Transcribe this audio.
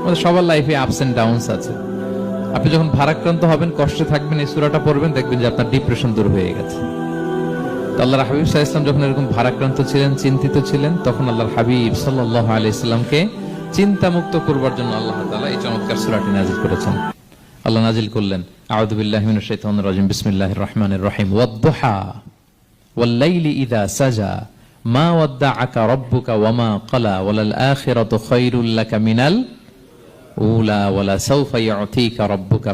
আমাদের সবার লাইফে আপস এন্ড ডাউনস আছে। আপনি যখন ভারাক্রান্ত হবেন, কষ্টে থাকবেন, এই সূরাটা পড়বেন, দেখবেন যে আপনার ডিপ্রেশন দূর হয়ে গেছে। তো আল্লাহর হাবিব সাল্লাল্লাহু আলাইহি ওয়াসাল্লাম যখন এরকম ভারাক্রান্ত ছিলেন, চিন্তিত ছিলেন, তখন আল্লাহর হাবিব সাল্লাল্লাহু আলাইহি ওয়াসাল্লামকে চিন্তামুক্ত করবার জন্য আল্লাহ তাআলা এই চমৎকার সূরাটি নাযিল করেছেন। আল্লাহ নাযিল করলেন, আউযু বিল্লাহি মিনাশ শাইতানির রাজিম, বিসমিল্লাহির রাহমানির রাহিম, ওয়াদ-দুহা ওয়াল-লাইলি ইযা সাজা মা ওয়াদ্দাআকা রাব্বুকা ওয়া মা ক্বালা ওয়ালাল আখিরাতু খায়রুল লাকা মিনাল উলা ওয়ালা সাওফা ইউতিকা রাব্বুকা